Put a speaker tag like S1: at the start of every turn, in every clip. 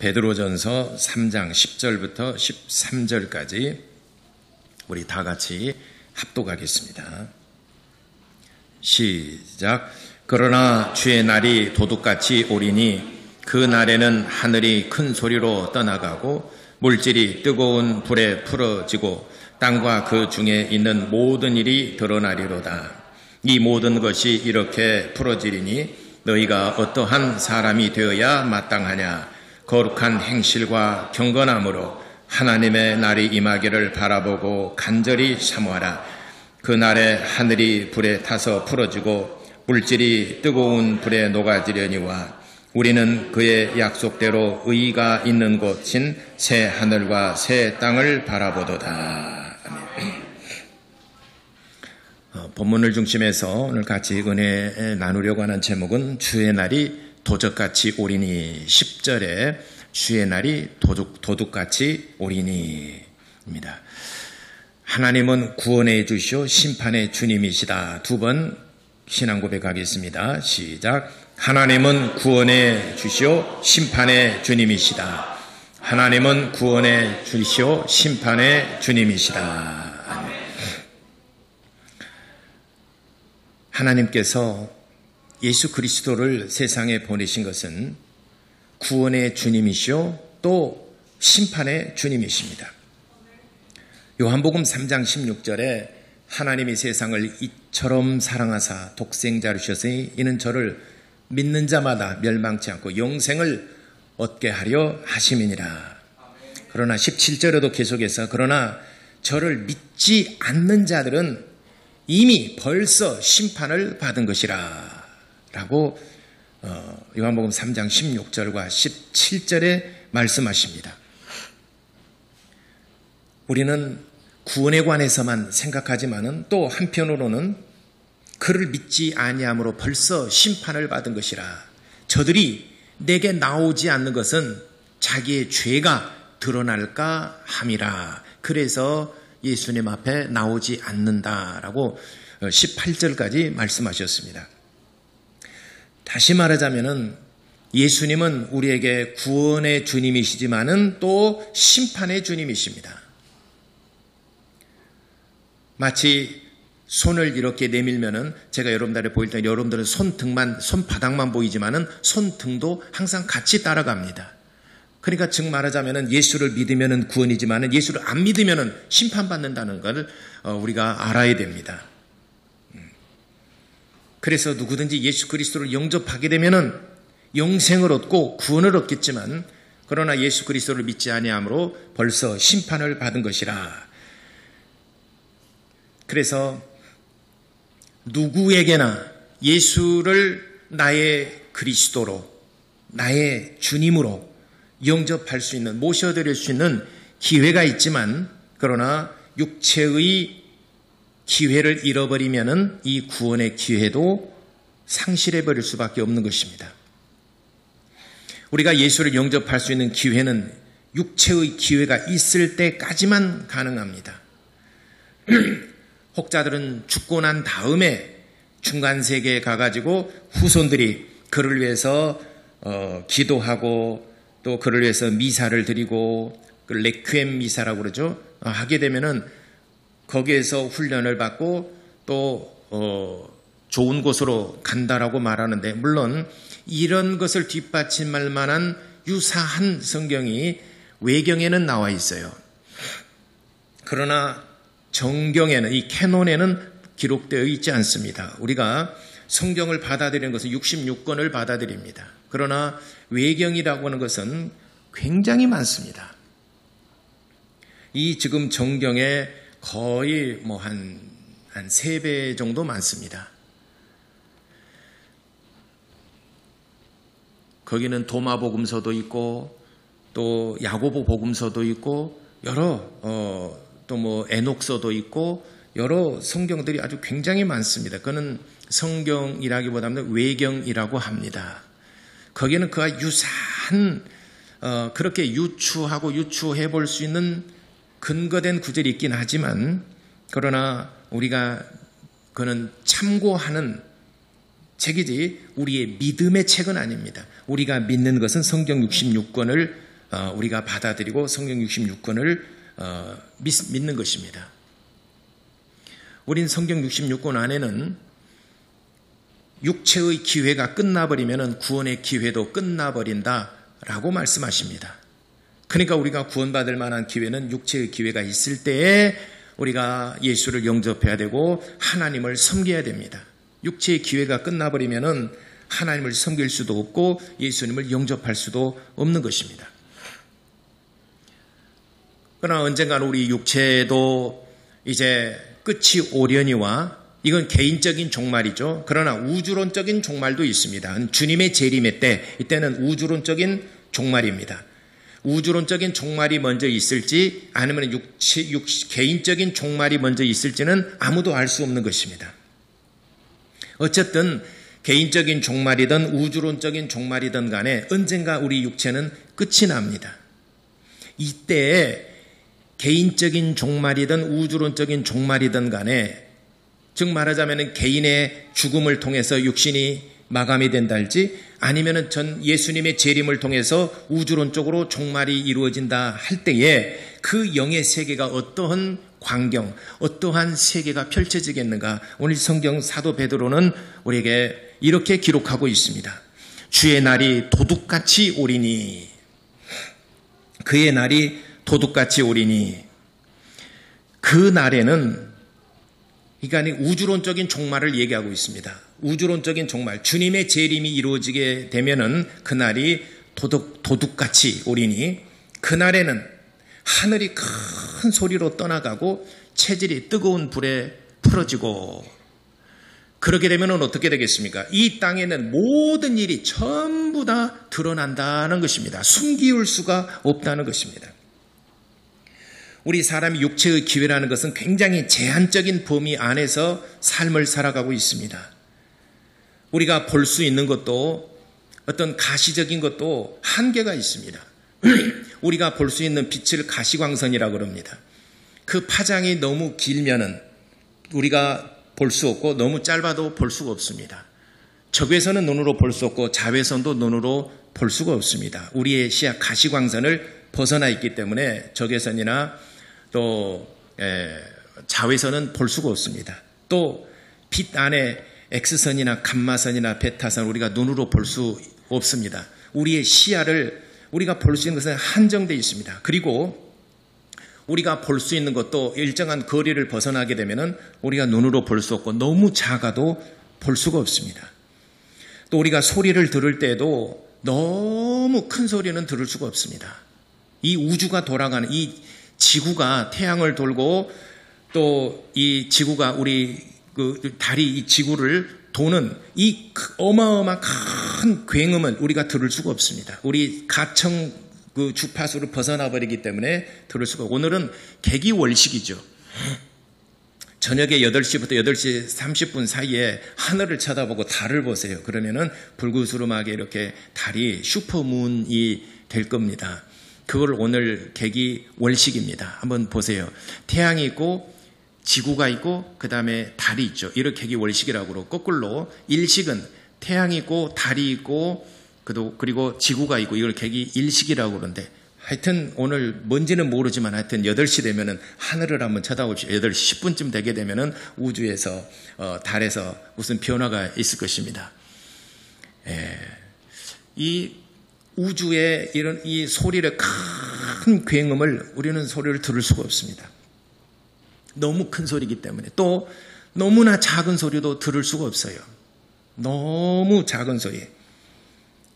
S1: 베드로전서 3장 10절부터 13절까지 우리 다 같이 합독하겠습니다. 시작. 그러나 주의 날이 도둑같이 오리니 그 날에는 하늘이 큰 소리로 떠나가고 물질이 뜨거운 불에 풀어지고 땅과 그 중에 있는 모든 일이 드러나리로다. 이 모든 것이 이렇게 풀어지리니 너희가 어떠한 사람이 되어야 마땅하냐. 거룩한 행실과 경건함으로 하나님의 날이 임하기를 바라보고 간절히 사모하라. 그 날에 하늘이 불에 타서 풀어지고 물질이 뜨거운 불에 녹아지려니와 우리는 그의 약속대로 의가 있는 곳인 새 하늘과 새 땅을 바라보도다. 아멘. 본문을 중심해서 오늘 같이 은혜 나누려고 하는 제목은 주의 날이 도적같이 오리니. 10절에 주의 날이 도둑같이 오리니입니다. 하나님은 구원해 주시오 심판의 주님이시다. 두 번 신앙 고백하겠습니다. 시작. 하나님은 구원해 주시오 심판의 주님이시다. 하나님은 구원해 주시오 심판의 주님이시다. 아멘. 하나님께서 예수 그리스도를 세상에 보내신 것은 구원의 주님이시오 또 심판의 주님이십니다. 요한복음 3장 16절에 하나님이 세상을 이처럼 사랑하사 독생자를 주셨으니 이는 저를 믿는 자마다 멸망치 않고 영생을 얻게 하려 하심이니라. 그러나 17절에도 계속해서 그러나 저를 믿지 않는 자들은 이미 벌써 심판을 받은 것이라 라고 요한복음 3장 16절과 17절에 말씀하십니다. 우리는 구원에 관해서만 생각하지만은 또 한편으로는 그를 믿지 아니함으로 벌써 심판을 받은 것이라. 저들이 내게 나오지 않는 것은 자기의 죄가 드러날까 함이라. 그래서 예수님 앞에 나오지 않는다라고 18절까지 말씀하셨습니다. 다시 말하자면은 예수님은 우리에게 구원의 주님이시지만은 또 심판의 주님이십니다. 마치 손을 이렇게 내밀면은 제가 여러분들에 보일 때 여러분들은 손바닥만 보이지만은 손등도 항상 같이 따라갑니다. 그러니까 즉 말하자면은 예수를 믿으면은 구원이지만은 예수를 안 믿으면은 심판받는다는 걸 우리가 알아야 됩니다. 그래서 누구든지 예수 그리스도를 영접하게 되면은 영생을 얻고 구원을 얻겠지만 그러나 예수 그리스도를 믿지 아니함으로 벌써 심판을 받은 것이라. 그래서 누구에게나 예수를 나의 그리스도로 나의 주님으로 영접할 수 있는 모셔드릴 수 있는 기회가 있지만 그러나 육체의 기회를 잃어버리면은 이 구원의 기회도 상실해버릴 수밖에 없는 것입니다. 우리가 예수를 영접할 수 있는 기회는 육체의 기회가 있을 때까지만 가능합니다. 혹자들은 죽고 난 다음에 중간세계에 가가지고 후손들이 그를 위해서 기도하고 또 그를 위해서 미사를 드리고 그 레퀴엠 미사라고 그러죠. 하게 되면은 거기에서 훈련을 받고 또 좋은 곳으로 간다라고 말하는데 물론 이런 것을 뒷받침할 만한 유사한 성경이 외경에는 나와 있어요. 그러나 정경에는 이 캐논에는 기록되어 있지 않습니다. 우리가 성경을 받아들이는 것은 66권을 받아들입니다. 그러나 외경이라고 하는 것은 굉장히 많습니다. 이 지금 정경에 거의 한 3배 정도 많습니다. 거기는 도마복음서도 있고 또 야고보 복음서도 있고 여러 또 에녹서도 있고 여러 성경들이 아주 굉장히 많습니다. 그거는 성경이라기보다는 외경이라고 합니다. 거기는 그와 유사한 그렇게 유추하고 유추해 볼 수 있는 근거된 구절이 있긴 하지만 그러나 우리가 그는 참고하는 책이지 우리의 믿음의 책은 아닙니다. 우리가 믿는 것은 성경 66권을 우리가 받아들이고 성경 66권을 믿는 것입니다. 우린 성경 66권 안에는 육체의 기회가 끝나버리면 구원의 기회도 끝나버린다라고 말씀하십니다. 그러니까 우리가 구원받을 만한 기회는 육체의 기회가 있을 때에 우리가 예수를 영접해야 되고 하나님을 섬겨야 됩니다. 육체의 기회가 끝나버리면 하나님을 섬길 수도 없고 예수님을 영접할 수도 없는 것입니다. 그러나 언젠가는 우리 육체도 이제 끝이 오려니와 이건 개인적인 종말이죠. 그러나 우주론적인 종말도 있습니다. 주님의 재림의 때, 이때는 우주론적인 종말입니다. 우주론적인 종말이 먼저 있을지 아니면 개인적인 종말이 먼저 있을지는 아무도 알 수 없는 것입니다. 어쨌든 개인적인 종말이든 우주론적인 종말이든 간에 언젠가 우리 육체는 끝이 납니다. 이때에 개인적인 종말이든 우주론적인 종말이든 간에 즉 말하자면 개인의 죽음을 통해서 육신이 마감이 된다 할지 아니면 전 예수님의 재림을 통해서 우주론적으로 종말이 이루어진다 할 때에 그 영의 세계가 어떠한 광경, 어떠한 세계가 펼쳐지겠는가. 오늘 성경 사도 베드로는 우리에게 이렇게 기록하고 있습니다. 주의 날이 도둑같이 오리니 그의 날이 도둑같이 오리니 그 날에는 그러니까 우주론적인 종말을 얘기하고 있습니다. 우주론적인 종말, 주님의 재림이 이루어지게 되면은 그날이 도둑같이 오리니 그날에는 하늘이 큰 소리로 떠나가고 체질이 뜨거운 불에 풀어지고 그렇게 되면 어떻게 되겠습니까? 이 땅에는 모든 일이 전부 다 드러난다는 것입니다. 숨기울 수가 없다는 것입니다. 우리 사람이 육체의 기회라는 것은 굉장히 제한적인 범위 안에서 삶을 살아가고 있습니다. 우리가 볼 수 있는 것도 어떤 가시적인 것도 한계가 있습니다. 우리가 볼 수 있는 빛을 가시광선이라고 그럽니다. 그 파장이 너무 길면은 우리가 볼 수 없고 너무 짧아도 볼 수가 없습니다. 적외선은 눈으로 볼 수 없고 자외선도 눈으로 볼 수가 없습니다. 우리의 시야 가시광선을 벗어나 있기 때문에 적외선이나 또 자외선은 볼 수가 없습니다. 또 빛 안에 X선이나 감마선이나 베타선 우리가 눈으로 볼 수 없습니다. 우리의 시야를 우리가 볼 수 있는 것은 한정되어 있습니다. 그리고 우리가 볼 수 있는 것도 일정한 거리를 벗어나게 되면 우리가 눈으로 볼 수 없고 너무 작아도 볼 수가 없습니다. 또 우리가 소리를 들을 때도 너무 큰 소리는 들을 수가 없습니다. 이 우주가 돌아가는 이 지구가 태양을 돌고 또 이 지구가 우리 그 달이 이 지구를 도는 이 어마어마한 큰 굉음을 우리가 들을 수가 없습니다. 우리 가청 그 주파수를 벗어나 버리기 때문에 들을 수가 없고 오늘은 개기월식이죠. 저녁에 8시부터 8시 30분 사이에 하늘을 쳐다보고 달을 보세요. 그러면은 불구스름하게 이렇게 달이 슈퍼문이 될 겁니다. 그걸 오늘 개기월식입니다. 한번 보세요. 태양이 있고 지구가 있고 그 다음에 달이 있죠. 이렇게 개기월식이라고 그러고 거꾸로 일식은 태양이 있고 달이 있고 그리고 지구가 있고 이걸 개기일식이라고 그러는데 하여튼 오늘 뭔지는 모르지만 하여튼 8시 되면은 하늘을 한번 쳐다보십시오. 8시 10분쯤 되게 되면은 우주에서 달에서 무슨 변화가 있을 것입니다. 이 우주의 이런 이 소리를 큰 굉음을 우리는 소리를 들을 수가 없습니다. 너무 큰 소리이기 때문에 또 너무나 작은 소리도 들을 수가 없어요. 너무 작은 소리.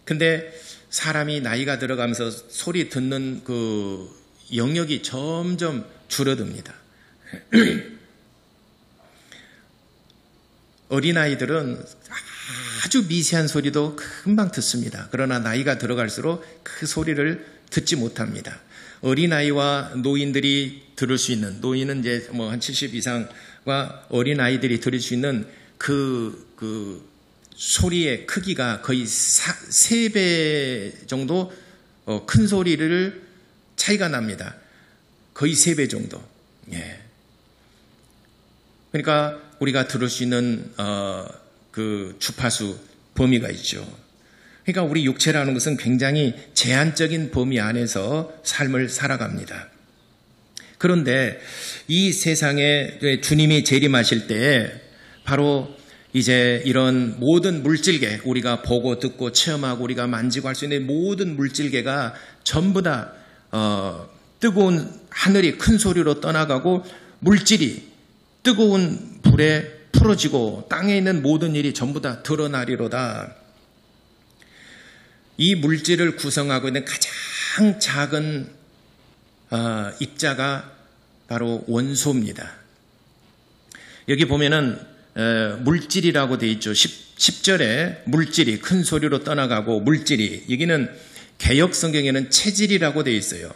S1: 근데 사람이 나이가 들어가면서 소리 듣는 그 영역이 점점 줄어듭니다. 어린아이들은 아주 미세한 소리도 금방 듣습니다. 그러나 나이가 들어갈수록 그 소리를 듣지 못합니다. 어린아이와 노인들이 들을 수 있는, 노인은 이제 뭐 한 70 이상과 어린아이들이 들을 수 있는 그 소리의 크기가 거의 3배 정도 큰 소리를 차이가 납니다. 거의 3배 정도. 예. 그러니까 우리가 들을 수 있는 그 주파수 범위가 있죠. 그러니까 우리 육체라는 것은 굉장히 제한적인 범위 안에서 삶을 살아갑니다. 그런데 이 세상에 주님이 재림하실 때 바로 이제 이런 모든 물질계, 우리가 보고 듣고 체험하고 우리가 만지고 할 수 있는 모든 물질계가 전부 다 뜨거운 하늘이 큰 소리로 떠나가고 물질이 뜨거운 불에 풀어지고 땅에 있는 모든 일이 전부 다 드러나리로다. 이 물질을 구성하고 있는 가장 작은 입자가 바로 원소입니다. 여기 보면은 물질이라고 되어 있죠. 10절에 물질이 큰 소리로 떠나가고 물질이, 여기는 개역 성경에는 체질이라고 되어 있어요.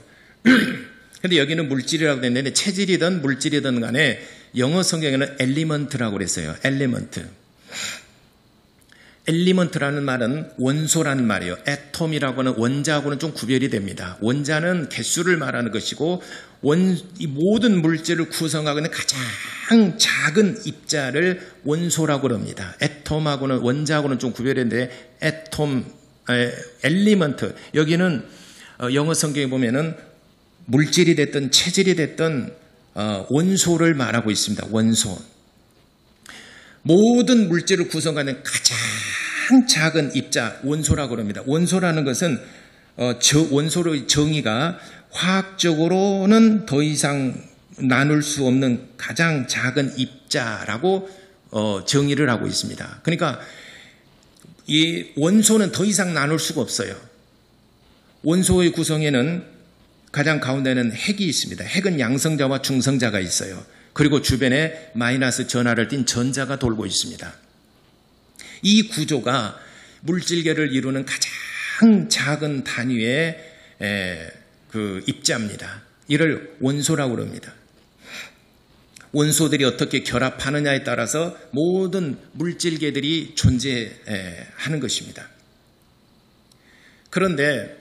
S1: 근데 여기는 물질이라고 되어 있는데 체질이든 물질이든 간에 영어 성경에는 엘리먼트라고 그랬어요. 엘리먼트. 엘리먼트라는 말은 원소라는 말이에요. 애톰이라고 하는 원자하고는 좀 구별이 됩니다. 원자는 개수를 말하는 것이고 이 모든 물질을 구성하고 있는 가장 작은 입자를 원소라고 합니다. 애톰하고는 원자하고는 좀 구별이 되는데 애톰, 엘리먼트, 여기는 영어 성경에 보면은 물질이 됐든 체질이 됐든 원소를 말하고 있습니다. 원소. 모든 물질을 구성하는 가장 작은 입자, 원소라고 합니다. 원소라는 것은 원소의 정의가 화학적으로는 더 이상 나눌 수 없는 가장 작은 입자라고 정의를 하고 있습니다. 그러니까 이 원소는 더 이상 나눌 수가 없어요. 원소의 구성에는 가장 가운데는 핵이 있습니다. 핵은 양성자와 중성자가 있어요. 그리고 주변에 마이너스 전하를 띤 전자가 돌고 있습니다. 이 구조가 물질계를 이루는 가장 작은 단위의 그 입자입니다. 이를 원소라고 합니다. 원소들이 어떻게 결합하느냐에 따라서 모든 물질계들이 존재하는 것입니다. 그런데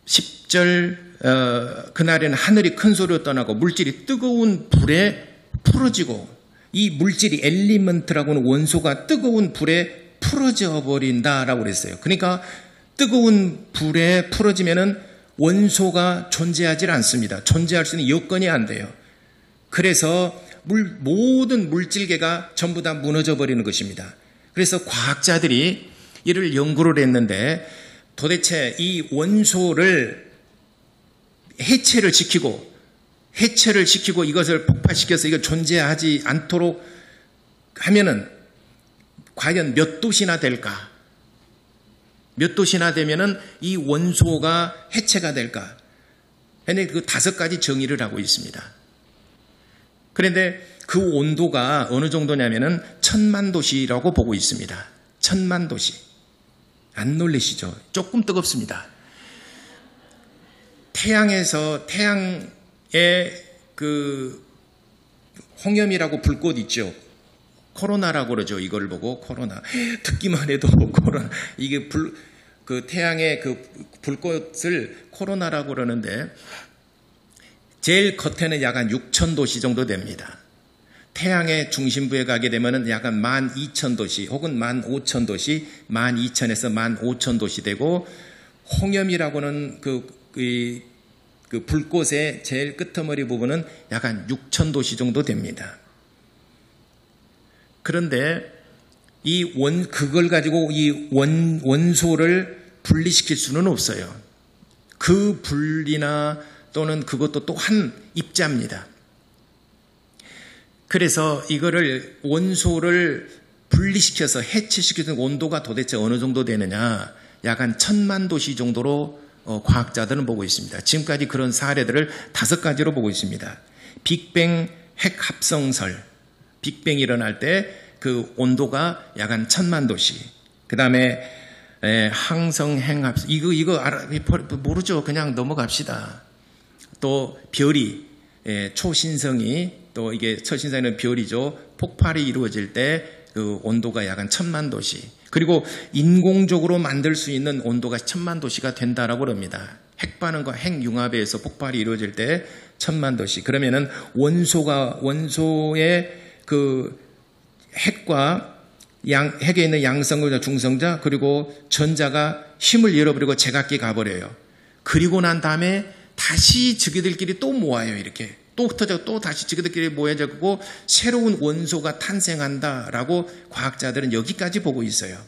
S1: 10절 그날에는 하늘이 큰 소리로 떠나고 물질이 뜨거운 불에 풀어지고, 이 물질이 엘리먼트라고는 원소가 뜨거운 불에 풀어져 버린다라고 그랬어요. 그러니까 뜨거운 불에 풀어지면은 원소가 존재하지 않습니다. 존재할 수 있는 여건이 안 돼요. 그래서 모든 물질계가 전부 다 무너져 버리는 것입니다. 그래서 과학자들이 이를 연구를 했는데 도대체 이 원소를 해체를 시키고 이것을 폭발시켜서 이거 존재하지 않도록 하면은 과연 몇 도시나 될까? 몇 도시나 되면은 이 원소가 해체가 될까? 근데 그 5가지 정의를 하고 있습니다. 그런데 그 온도가 어느 정도냐면은 1000만 도시라고 보고 있습니다. 1000만 도시. 안 놀라시죠? 조금 뜨겁습니다. 태양에 그 홍염이라고 불꽃 있죠. 코로나라고 그러죠. 이걸 보고 코로나. 듣기만 해도 코로나. 이게 그 태양의 그 불꽃을 코로나라고 그러는데 제일 겉에는 약 한 6000도씨 정도 됩니다. 태양의 중심부에 가게 되면은 약 한 12000도씨 혹은 15000도씨, 12000에서 15000도씨 되고, 홍염이라고는 그 불꽃의 제일 끄트머리 부분은 약 한 6000도씨 정도 됩니다. 그런데 그걸 가지고 이 원소를 분리시킬 수는 없어요. 그 분리나 또는 그것도 또 한 입자입니다. 그래서 이거를 원소를 분리시켜서 해체시키는 온도가 도대체 어느 정도 되느냐, 약 한 1000만 도씨 정도로 과학자들은 보고 있습니다. 지금까지 그런 사례들을 5가지로 보고 있습니다. 빅뱅 핵합성설, 빅뱅이 일어날 때 그 온도가 약 한 1000만 도씨. 그 다음에 항성 핵합성, 이거 모르죠. 그냥 넘어갑시다. 또 별이, 초신성이, 또 이게 초신성에는 별이죠. 폭발이 이루어질 때 그 온도가 약 한 1000만 도씨. 그리고 인공적으로 만들 수 있는 온도가 1000만 도씨가 된다라고 합니다. 핵반응과 핵융합에서 폭발이 이루어질 때 1000만 도씨. 그러면은 원소의 그 핵과 핵에 있는 양성자, 중성자, 그리고 전자가 힘을 잃어버리고 제각기 가버려요. 그리고 난 다음에 다시 저기들끼리 또 모아요. 이렇게 또 흩어져 또 다시 저기들끼리 모여지고 새로운 원소가 탄생한다라고 과학자들은 여기까지 보고 있어요.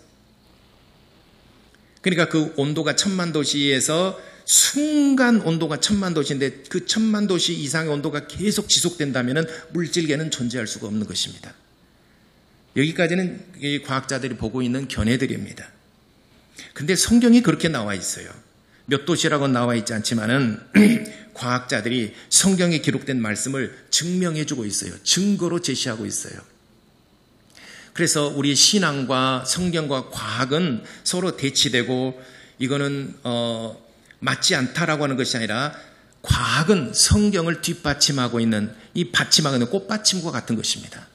S1: 그러니까 그 온도가 1000만 도시에서 순간 온도가 1000만 도시인데 그 1000만 도시 이상의 온도가 계속 지속된다면 물질계는 존재할 수가 없는 것입니다. 여기까지는 이 과학자들이 보고 있는 견해들입니다. 그런데 성경이 그렇게 나와 있어요. 몇 도시라고 나와 있지 않지만은 과학자들이 성경에 기록된 말씀을 증명해주고 있어요. 증거로 제시하고 있어요. 그래서 우리 신앙과 성경과 과학은 서로 대치되고 이거는 맞지 않다라고 하는 것이 아니라 과학은 성경을 뒷받침하고 있는 이 받침하고 있는 꽃받침과 같은 것입니다.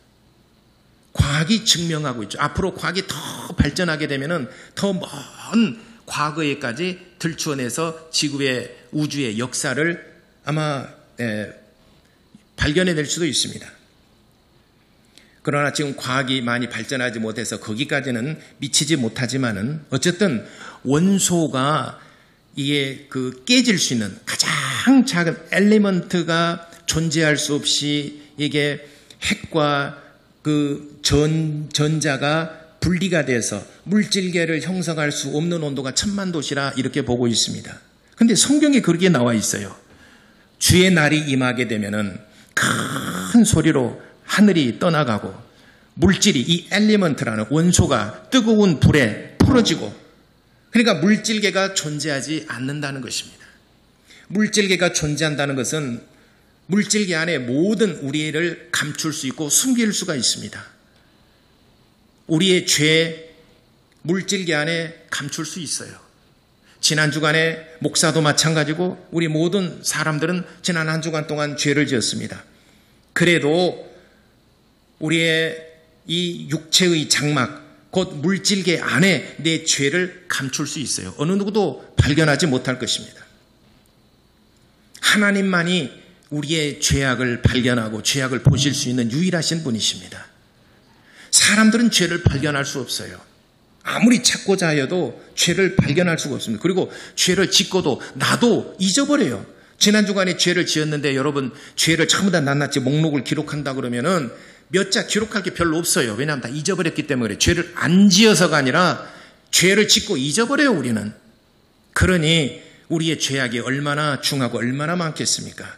S1: 과학이 증명하고 있죠. 앞으로 과학이 더 발전하게 되면은 더 먼 과거에까지 들추어내서 지구의 우주의 역사를 아마 발견해낼 수도 있습니다. 그러나 지금 과학이 많이 발전하지 못해서 거기까지는 미치지 못하지만은 어쨌든 원소가 이게 깨질 수 있는 가장 작은 엘리먼트가 존재할 수 없이 이게 핵과 전자가 분리가 돼서 물질계를 형성할 수 없는 온도가 1000만 도시라 이렇게 보고 있습니다. 그런데 성경에 그렇게 나와 있어요. 주의 날이 임하게 되면은 큰 소리로 하늘이 떠나가고 물질이 이 엘리먼트라는 원소가 뜨거운 불에 풀어지고 그러니까 물질계가 존재하지 않는다는 것입니다. 물질계가 존재한다는 것은 물질계 안에 모든 우리를 감출 수 있고 숨길 수가 있습니다. 우리의 죄, 물질계 안에 감출 수 있어요. 지난 주간에 목사도 마찬가지고 우리 모든 사람들은 지난 한 주간 동안 죄를 지었습니다. 그래도 우리의 이 육체의 장막, 곧 물질계 안에 내 죄를 감출 수 있어요. 어느 누구도 발견하지 못할 것입니다. 하나님만이 우리의 죄악을 발견하고 죄악을 보실 수 있는 유일하신 분이십니다. 사람들은 죄를 발견할 수 없어요. 아무리 찾고자 하여도 죄를 발견할 수가 없습니다. 그리고 죄를 짓고도 나도 잊어버려요. 지난 주간에 죄를 지었는데 여러분 죄를 전부 다 낱낱이 목록을 기록한다 그러면은 몇 자 기록할 게 별로 없어요. 왜냐하면 다 잊어버렸기 때문에 그래요. 죄를 안 지어서가 아니라 죄를 짓고 잊어버려요 우리는. 그러니 우리의 죄악이 얼마나 중하고 얼마나 많겠습니까?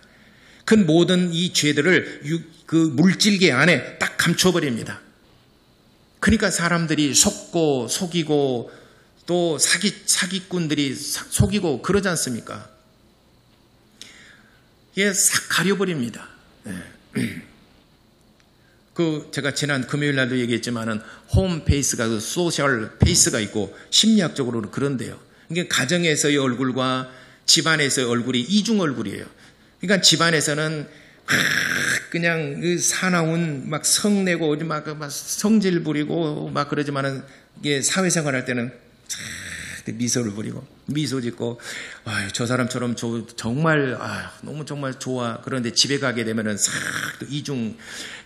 S1: 그 모든 이 죄들을 그 물질계 안에 딱 감춰버립니다. 그러니까 사람들이 속고 속이고 또 사기꾼들이 속이고 그러지 않습니까? 이게 싹 가려버립니다. 네. 제가 지난 금요일 날도 얘기했지만은 홈 페이스가 소셜 페이스가 있고 심리학적으로는 그런데요. 이게 가정에서의 얼굴과 집안에서의 얼굴이 이중 얼굴이에요. 그러니까 집안에서는 그냥 사나운 막 성내고 막 성질 부리고 막 그러지만은 이게 사회생활 할 때는 미소를 부리고 미소 짓고 저 사람처럼 정말 너무 정말 좋아. 그런데 집에 가게 되면은 싹 이중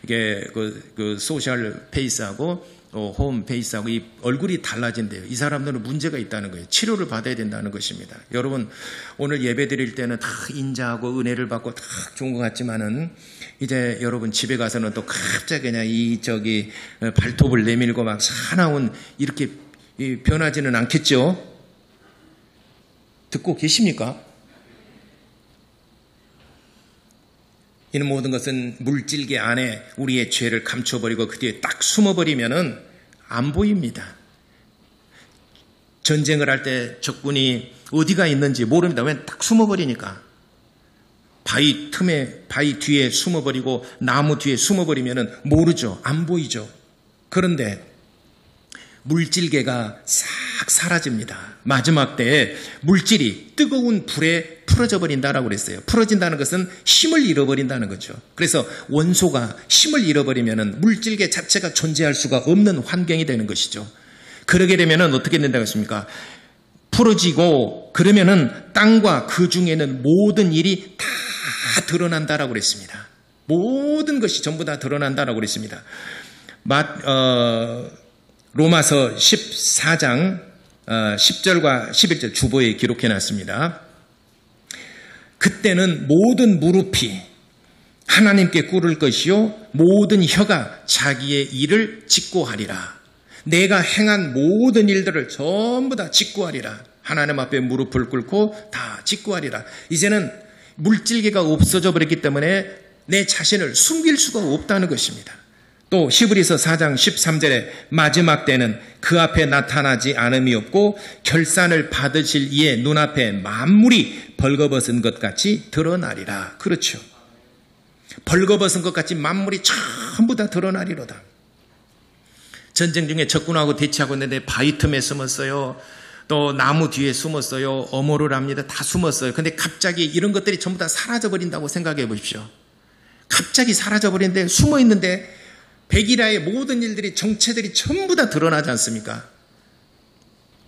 S1: 이게 그 소셜 페이스하고 홈 페이스하고 이 얼굴이 달라진대요. 이 사람들은 문제가 있다는 거예요. 치료를 받아야 된다는 것입니다. 여러분 오늘 예배 드릴 때는 다 인자하고 은혜를 받고 다 좋은 것 같지만은 이제 여러분 집에 가서는 또 갑자기 그냥 발톱을 내밀고 막 사나운 이렇게 변하지는 않겠죠? 듣고 계십니까? 이는 모든 것은 물질계 안에 우리의 죄를 감춰버리고 그 뒤에 딱 숨어버리면은 안 보입니다. 전쟁을 할 때 적군이 어디가 있는지 모릅니다. 왜 딱 숨어버리니까. 바위 뒤에 숨어버리고 나무 뒤에 숨어버리면은 모르죠. 안 보이죠. 그런데 물질계가 싹 사라집니다. 마지막 때에 물질이 뜨거운 불에 풀어져 버린다라고 그랬어요. 풀어진다는 것은 힘을 잃어버린다는 거죠. 그래서 원소가 힘을 잃어버리면은 물질계 자체가 존재할 수가 없는 환경이 되는 것이죠. 그러게 되면은 어떻게 된다고 했습니까? 풀어지고 그러면은 땅과 그 중에는 모든 일이 다 드러난다라고 그랬습니다. 모든 것이 전부 다 드러난다라고 그랬습니다. 로마서 14장 10절과 11절 주보에 기록해 놨습니다. 그때는 모든 무릎이 하나님께 꿇을 것이요 모든 혀가 자기의 일을 직고하리라. 내가 행한 모든 일들을 전부 다 직고하리라. 하나님 앞에 무릎을 꿇고 다 직고하리라. 이제는 물질계가 없어져 버렸기 때문에 내 자신을 숨길 수가 없다는 것입니다. 또 히브리서 4장 13절에 마지막 때는 그 앞에 나타나지 않음이 없고 결산을 받으실 이의 눈앞에 만물이 벌거벗은 것 같이 드러나리라. 그렇죠. 벌거벗은 것 같이 만물이 전부 다 드러나리로다. 전쟁 중에 적군하고 대치하고 있는데 바위 틈에 숨었어요. 또 나무 뒤에 숨었어요. 엄호를 합니다. 다 숨었어요. 근데 갑자기 이런 것들이 전부 다 사라져버린다고 생각해 보십시오. 갑자기 사라져버리는데 숨어있는데 백일하의 모든 일들이 정체들이 전부 다 드러나지 않습니까?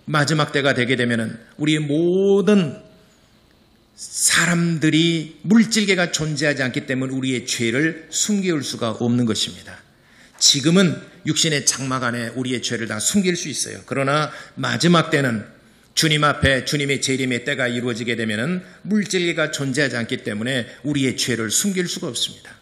S1: 마지막 때가 되게 되면은 우리의 모든 사람들이 물질계가 존재하지 않기 때문에 우리의 죄를 숨길 수가 없는 것입니다. 지금은 육신의 장막 안에 우리의 죄를 다 숨길 수 있어요. 그러나 마지막 때는 주님 앞에 주님의 재림의 때가 이루어지게 되면은 물질계가 존재하지 않기 때문에 우리의 죄를 숨길 수가 없습니다.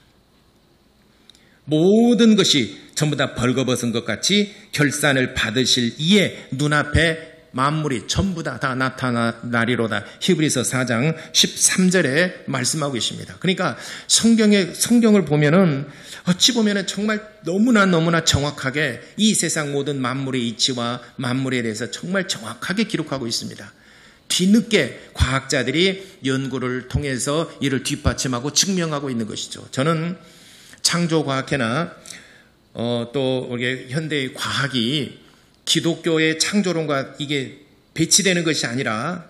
S1: 모든 것이 전부 다 벌거벗은 것 같이 결산을 받으실 이의 눈앞에 만물이 전부 다 나타나리로다. 히브리서 4장 13절에 말씀하고 계십니다. 그러니까 성경을 보면은 어찌 보면은 정말 너무나 정확하게 이 세상 모든 만물의 이치와 만물에 대해서 정말 정확하게 기록하고 있습니다. 뒤늦게 과학자들이 연구를 통해서 이를 뒷받침하고 증명하고 있는 것이죠. 저는 창조과학회나 또 우리 현대의 과학이 기독교의 창조론과 이게 배치되는 것이 아니라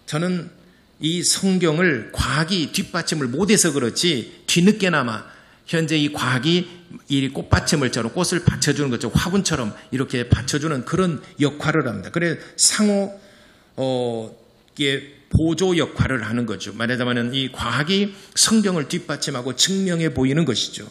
S1: 저는 이 성경을 과학이 뒷받침을 못해서 그렇지 뒤늦게나마 현재 이 과학이 이 꽃받침을처럼 꽃을 받쳐주는 것처럼 화분처럼 이렇게 받쳐주는 그런 역할을 합니다. 그래서 상호 이게 보조 역할을 하는 거죠. 말하자면 이 과학이 성경을 뒷받침하고 증명해 보이는 것이죠.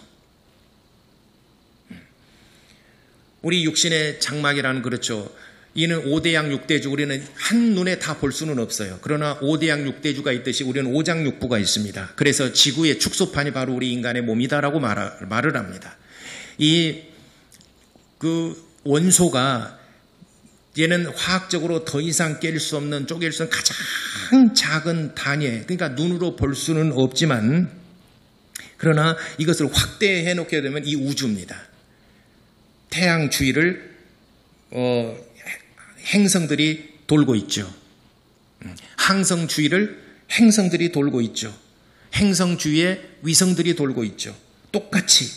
S1: 우리 육신의 장막이라는 그렇죠. 이는 5대양 6대주 우리는 한눈에 다 볼 수는 없어요. 그러나 5대양 6대주가 있듯이 우리는 5장 6부가 있습니다. 그래서 지구의 축소판이 바로 우리 인간의 몸이다라고 말을 합니다. 그 원소가 얘는 화학적으로 더 이상 깰 수 없는 쪼갤 수 없는 가장 작은 단위, 그러니까 눈으로 볼 수는 없지만 그러나 이것을 확대해 놓게 되면 이 우주입니다. 태양 주위를 행성들이 돌고 있죠. 항성 주위를 행성들이 돌고 있죠. 행성 주위에 위성들이 돌고 있죠. 똑같이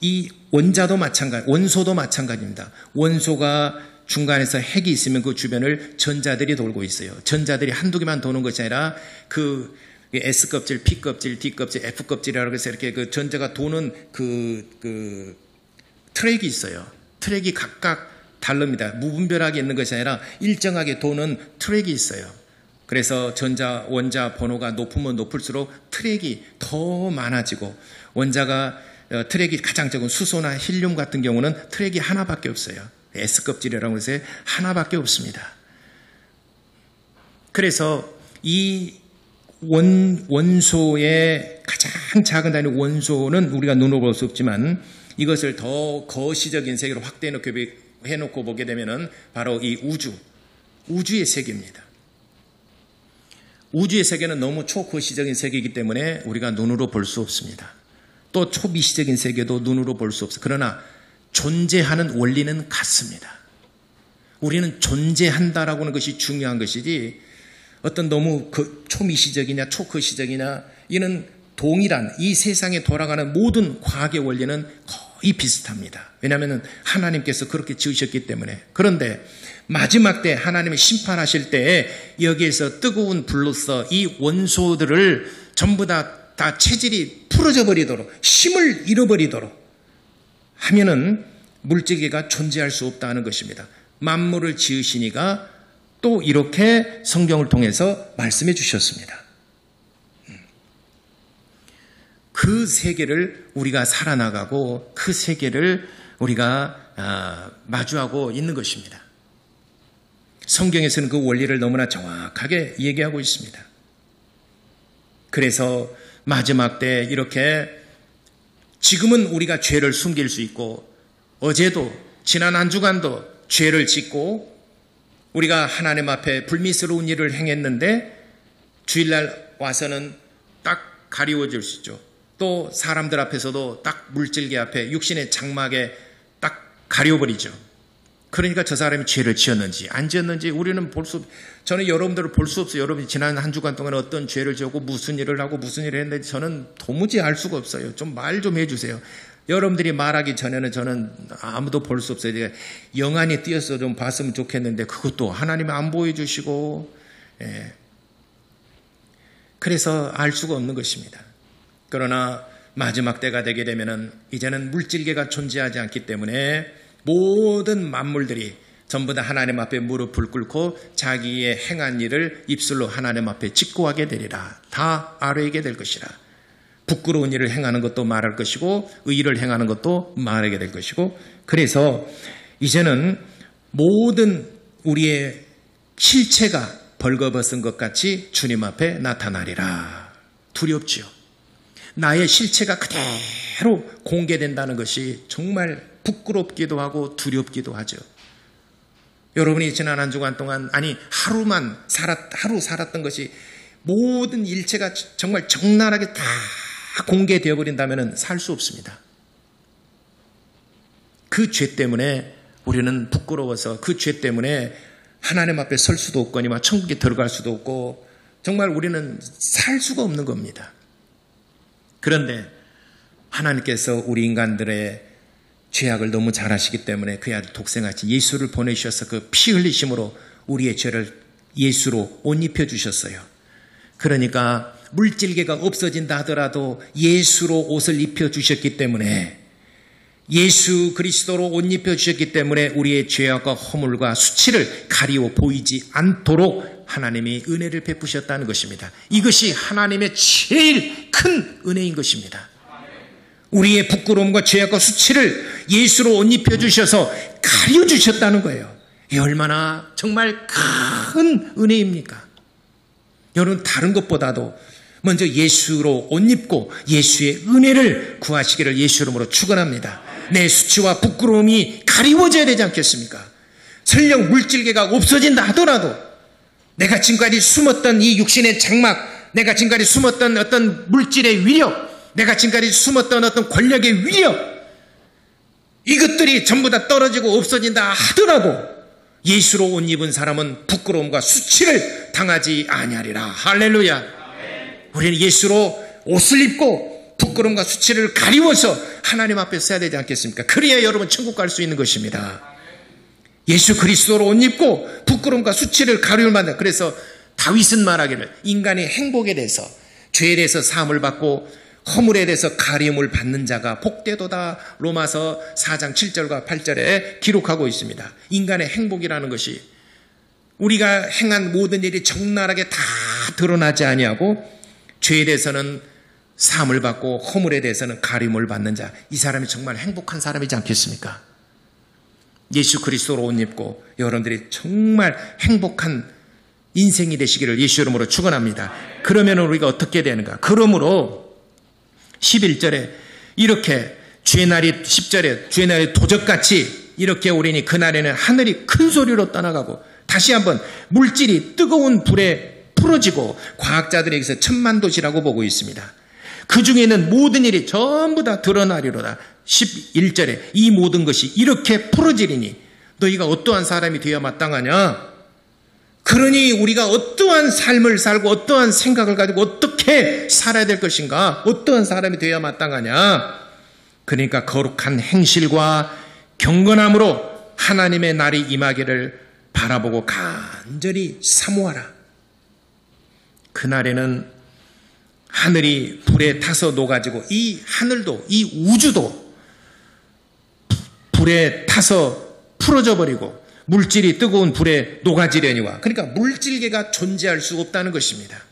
S1: 이 원소도 마찬가지입니다. 원소가 중간에서 핵이 있으면 그 주변을 전자들이 돌고 있어요. 전자들이 한두 개만 도는 것이 아니라 그 S껍질, P껍질, D껍질, F껍질이라고 해서 이렇게 그 전자가 도는 그 트랙이 있어요. 트랙이 각각 다릅니다. 무분별하게 있는 것이 아니라 일정하게 도는 트랙이 있어요. 그래서 원자 번호가 높으면 높을수록 트랙이 더 많아지고 트랙이 가장 적은 수소나 헬륨 같은 경우는 트랙이 하나밖에 없어요. S껍질이라고 해서 하나밖에 없습니다. 그래서 이 원소의 가장 작은 단위 원소는 우리가 눈으로 볼 수 없지만 이것을 더 거시적인 세계로 확대해놓고 보게 되면은 바로 이 우주의 세계입니다. 우주의 세계는 너무 초거시적인 세계이기 때문에 우리가 눈으로 볼 수 없습니다. 또 초미시적인 세계도 눈으로 볼 수 없어요. 그러나 존재하는 원리는 같습니다. 우리는 존재한다라고 하는 것이 중요한 것이지 어떤 너무 초미시적이냐 초거시적이냐 이는 동일한 이 세상에 돌아가는 모든 과학의 원리는 거의 비슷합니다. 왜냐하면 하나님께서 그렇게 지으셨기 때문에. 그런데 마지막 때 하나님이 심판하실 때에 여기에서 뜨거운 불로서 이 원소들을 전부 다 체질이 풀어져 버리도록 힘을 잃어버리도록 하면은 물질계가 존재할 수 없다는 것입니다. 만물을 지으시니가 또 이렇게 성경을 통해서 말씀해 주셨습니다. 그 세계를 우리가 살아나가고 그 세계를 우리가 마주하고 있는 것입니다. 성경에서는 그 원리를 너무나 정확하게 얘기하고 있습니다. 그래서 마지막 때 이렇게 지금은 우리가 죄를 숨길 수 있고 어제도 지난 한 주간도 죄를 짓고 우리가 하나님 앞에 불미스러운 일을 행했는데 주일날 와서는 딱 가리워질 수 있죠. 또 사람들 앞에서도 딱 물질개 앞에 육신의 장막에 딱 가려버리죠. 그러니까 저 사람이 죄를 지었는지 안 지었는지 우리는 저는 여러분들을 볼 수 없어요. 여러분이 지난 한 주간 동안 어떤 죄를 지었고 무슨 일을 하고 무슨 일을 했는지 저는 도무지 알 수가 없어요. 좀 말 좀 해주세요. 여러분들이 말하기 전에는 저는 아무도 볼 수 없어요. 영안이 띄어서 좀 봤으면 좋겠는데 그것도 하나님이 안 보여주시고 그래서 알 수가 없는 것입니다. 그러나 마지막 때가 되게 되면은 이제는 물질계가 존재하지 않기 때문에 모든 만물들이 전부 다 하나님 앞에 무릎을 꿇고 자기의 행한 일을 입술로 하나님 앞에 직고하게 되리라. 다 아뢰게 될 것이라. 부끄러운 일을 행하는 것도 말할 것이고 의의를 행하는 것도 말하게 될 것이고 그래서 이제는 모든 우리의 실체가 벌거벗은 것 같이 주님 앞에 나타나리라. 두렵지요. 나의 실체가 그대로 공개된다는 것이 정말 부끄럽기도 하고 두렵기도 하죠. 여러분이 지난 한 주간 동안 하루 살았던 것이 모든 일체가 정말 적나라하게 다 공개되어 버린다면 살 수 없습니다. 그 죄 때문에 우리는 부끄러워서 그 죄 때문에 하나님 앞에 설 수도 없거니와 천국에 들어갈 수도 없고 정말 우리는 살 수가 없는 겁니다. 그런데 하나님께서 우리 인간들의 죄악을 너무 잘 아시기 때문에 그의 아들 독생하신 예수를 보내주셔서 그 피 흘리심으로 우리의 죄를 예수로 옷 입혀주셨어요. 그러니까 물질계가 없어진다 하더라도 예수로 옷을 입혀주셨기 때문에 예수 그리스도로 옷 입혀주셨기 때문에 우리의 죄악과 허물과 수치를 가리워 보이지 않도록 하나님이 은혜를 베푸셨다는 것입니다. 이것이 하나님의 제일 큰 은혜인 것입니다. 우리의 부끄러움과 죄악과 수치를 예수로 옷 입혀주셔서 가려주셨다는 거예요. 이 얼마나 정말 큰 은혜입니까? 여러분 다른 것보다도 먼저 예수로 옷 입고 예수의 은혜를 구하시기를 예수 이름으로 축원합니다. 내 수치와 부끄러움이 가리워져야 되지 않겠습니까? 설령 물질계가 없어진다 하더라도 내가 지금까지 숨었던 이 육신의 장막, 내가 지금까지 숨었던 어떤 물질의 위력, 내가 지금까지 숨었던 어떤 권력의 위력, 이것들이 전부 다 떨어지고 없어진다 하더라도 예수로 옷 입은 사람은 부끄러움과 수치를 당하지 아니하리라. 할렐루야. 우리는 예수로 옷을 입고 부끄러움과 수치를 가리워서 하나님 앞에 서야 되지 않겠습니까? 그래야 여러분 천국 갈 수 있는 것입니다. 예수 그리스도로 옷 입고 부끄러움과 수치를 가리울 만한. 그래서 다윗은 말하기를 인간의 행복에 대해서 죄에 대해서 사함을 받고 허물에 대해서 가리움을 받는 자가 복되도다. 로마서 4장 7절과 8절에 기록하고 있습니다. 인간의 행복이라는 것이 우리가 행한 모든 일이 적나라하게 다 드러나지 아니하고 죄에 대해서는 사함을 받고 허물에 대해서는 가림을 받는 자, 이 사람이 정말 행복한 사람이지 않겠습니까? 예수 그리스도로 옷 입고 여러분들이 정말 행복한 인생이 되시기를 예수 이름으로 축원합니다. 그러면 우리가 어떻게 되는가? 그러므로 11절에 이렇게 주의 날이 10절에 주의 날이 도적같이 이렇게 오리니 그날에는 하늘이 큰 소리로 떠나가고 다시 한번 물질이 뜨거운 불에 풀어지고 과학자들이 여기서 천만도시라고 보고 있습니다. 그 중에는 모든 일이 전부 다 드러나리로다. 11절에 이 모든 것이 이렇게 풀어지리니 너희가 어떠한 사람이 되어야 마땅하냐? 그러니 우리가 어떠한 삶을 살고 어떠한 생각을 가지고 어떻게 살아야 될 것인가? 어떠한 사람이 되어야 마땅하냐? 그러니까 거룩한 행실과 경건함으로 하나님의 날이 임하기를 바라보고 간절히 사모하라. 그날에는 하늘이 불에 타서 녹아지고 이 하늘도 이 우주도 불에 타서 풀어져 버리고 물질이 뜨거운 불에 녹아지려니와. 그러니까 물질계가 존재할 수 없다는 것입니다.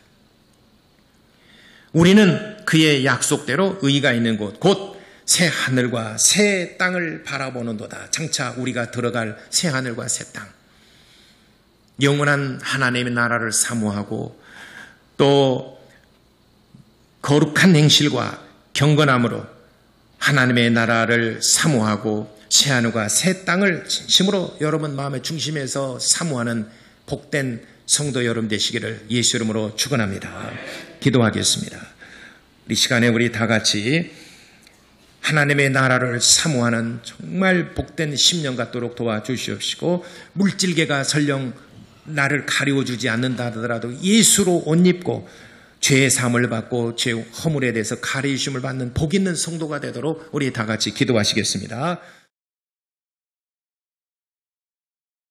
S1: 우리는 그의 약속대로 의가 있는 곳, 곧 새 하늘과 새 땅을 바라보는도다. 장차 우리가 들어갈 새 하늘과 새 땅. 영원한 하나님의 나라를 사모하고 또 거룩한 행실과 경건함으로 하나님의 나라를 사모하고 새 하늘과 새 땅을 진심으로 여러분 마음의 중심에서 사모하는 복된 성도 여러분 되시기를 예수 이름으로 축원합니다. 기도하겠습니다. 이 시간에 우리 다 같이 하나님의 나라를 사모하는 정말 복된 10년 갖도록 도와주시옵시고 물질계가 설령 나를 가리워주지 않는다 하더라도 예수로 옷 입고 죄의 사함을 받고 죄 허물에 대해서 가리우심을 받는 복 있는 성도가 되도록 우리 다 같이 기도하시겠습니다.